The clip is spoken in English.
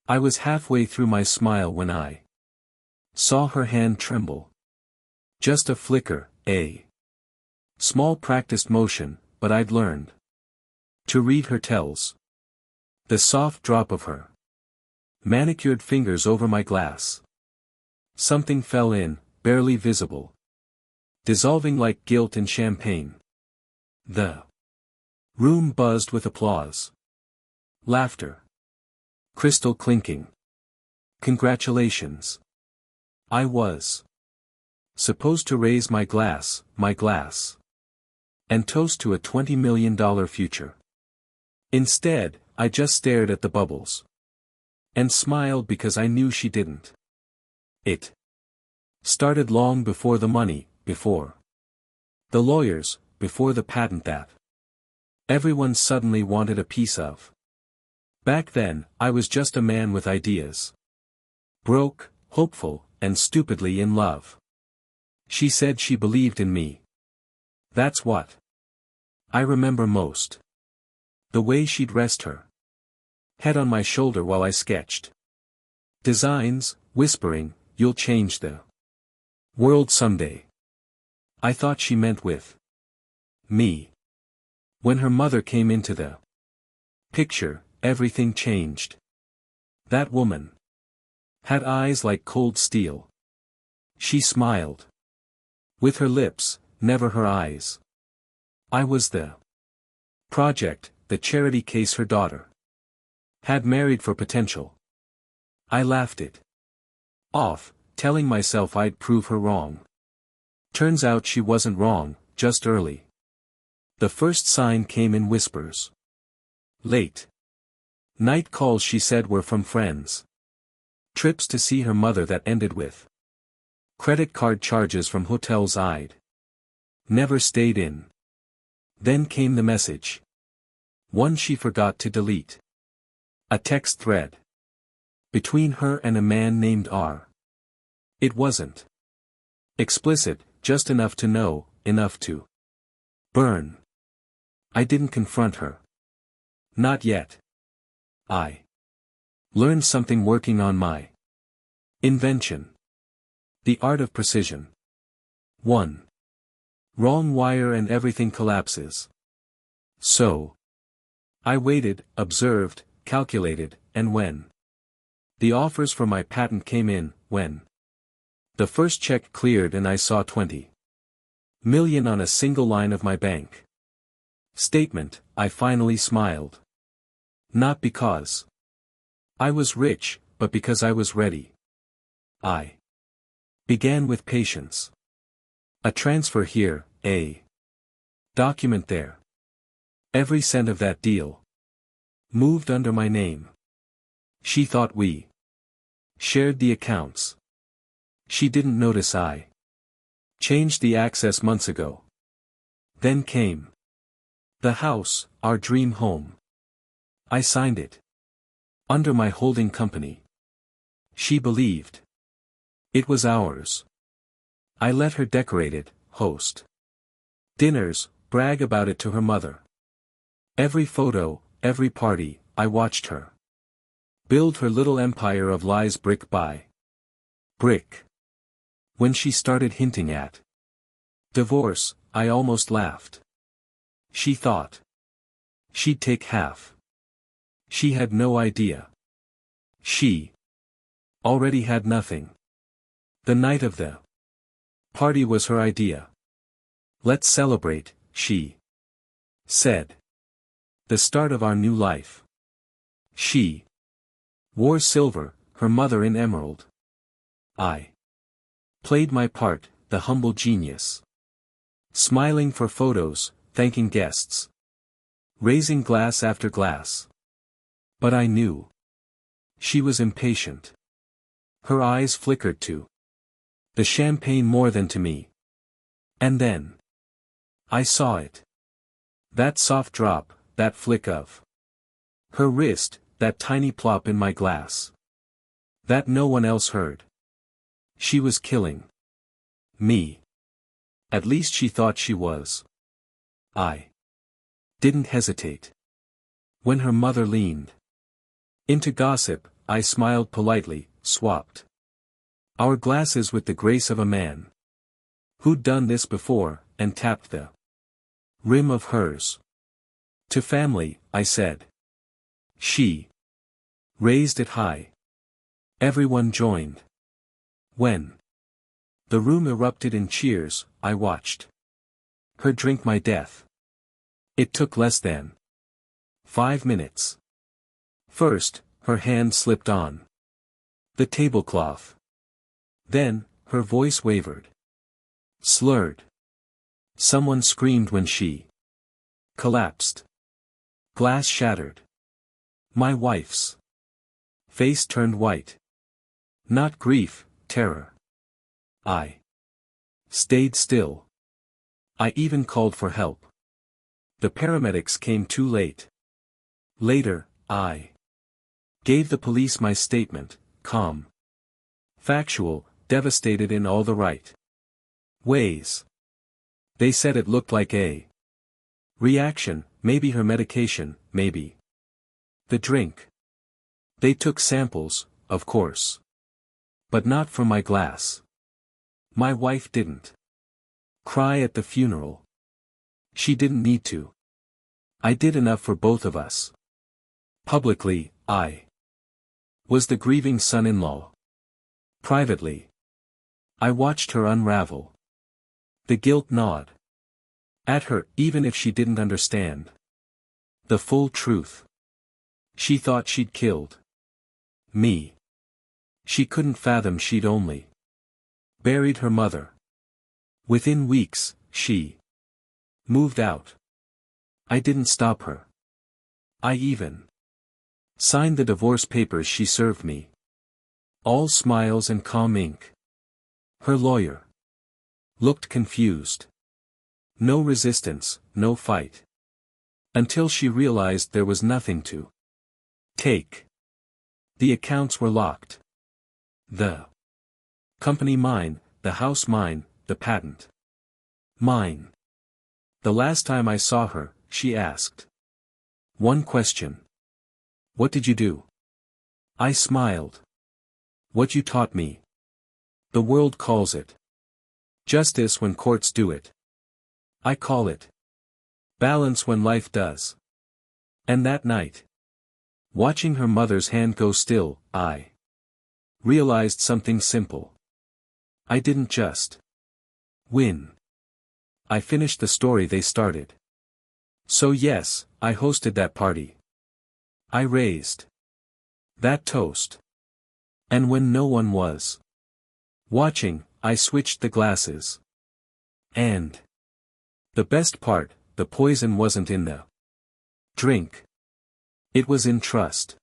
I was halfway through my smile when I saw her hand tremble. Just a flicker, a small practiced motion, but I'd learned to read her tells. The soft drop of her manicured fingers over my glass. Something fell in, barely visible, dissolving like guilt in champagne. The room buzzed with applause. Laughter. Crystal clinking. Congratulations. I was supposed to raise my glass, and toast to a $20 million future. Instead, I just stared at the bubbles. And smiled because I knew she didn't. It started long before the money, before the lawyers, before the patent that everyone suddenly wanted a piece of. Back then, I was just a man with ideas. Broke, hopeful, and stupidly in love. She said she believed in me. That's what I remember most. The way she'd rest her head on my shoulder while I sketched designs, whispering, "You'll change the world someday." I thought she meant with me. When her mother came into the picture, everything changed. That woman had eyes like cold steel. She smiled. With her lips, never her eyes. I was the project, the charity case her daughter had married for potential. I laughed it off, telling myself I'd prove her wrong. Turns out she wasn't wrong, just early. The first sign came in whispers. Late night calls she said were from friends. Trips to see her mother that ended with credit card charges from hotels I'd never stayed in. Then came the message. One she forgot to delete. A text thread between her and a man named R. It wasn't explicit, just enough to know, enough to burn. I didn't confront her. Not yet. I learned something working on my invention. The art of precision. 1. Wrong wire and everything collapses. So I waited, observed, calculated, and when the offers for my patent came in, when the first check cleared and I saw 20 million on a single line of my bank statement, I finally smiled. Not because I was rich, but because I was ready. I began with patience. A transfer here, a document there. Every cent of that deal moved under my name. She thought we shared the accounts. She didn't notice I changed the access months ago. Then came the house, our dream home. I signed it under my holding company. She believed it was ours. I let her decorate it, host dinners, brag about it to her mother. Every photo, every party, I watched her build her little empire of lies brick by brick. When she started hinting at divorce, I almost laughed. She thought she'd take half. She had no idea. She already had nothing. The night of the party was her idea. Let's celebrate, she said. The start of our new life. She wore silver, her mother in emerald. I played my part, the humble genius. Smiling for photos, thanking guests. Raising glass after glass. But I knew she was impatient. Her eyes flickered to the champagne more than to me. And then I saw it. That soft drop, that flick of her wrist, that tiny plop in my glass. That no one else heard. She was killing me. At least she thought she was. I didn't hesitate. When her mother leaned into gossip, I smiled politely, swapped our glasses with the grace of a man who'd done this before, and tapped the rim of hers. To family, I said. She raised it high. Everyone joined. When the room erupted in cheers, I watched her drink my death. It took less than 5 minutes. First, her hand slipped on the tablecloth. Then, her voice wavered. Slurred. Someone screamed when she collapsed. Glass shattered. My wife's face turned white. Not grief, terror. I stayed still. I even called for help. The paramedics came too late. Later, I gave the police my statement, calm, factual, devastated in all the right ways. They said it looked like a reaction, maybe her medication, maybe the drink. They took samples, of course. But not from my glass. My wife didn't cry at the funeral. She didn't need to. I did enough for both of us. Publicly, I was the grieving son-in-law. Privately, I watched her unravel. The guilt gnawed at her, even if she didn't understand the full truth. She thought she'd killed me. She couldn't fathom she'd only buried her mother. Within weeks, she moved out. I didn't stop her. I even signed the divorce papers she served me. All smiles and calm ink. Her lawyer looked confused. No resistance, no fight. Until she realized there was nothing to take. The accounts were locked. The company mine, the house mine, the patent mine. The last time I saw her, she asked one question. What did you do? I smiled. What you taught me. The world calls it justice when courts do it. I call it balance when life does. And that night, watching her mother's hand go still, I realized something simple. I didn't just win. I finished the story they started. So yes, I hosted that party. I raised that toast. And when no one was watching, I switched the glasses. And the best part, the poison wasn't in the drink. It was in trust.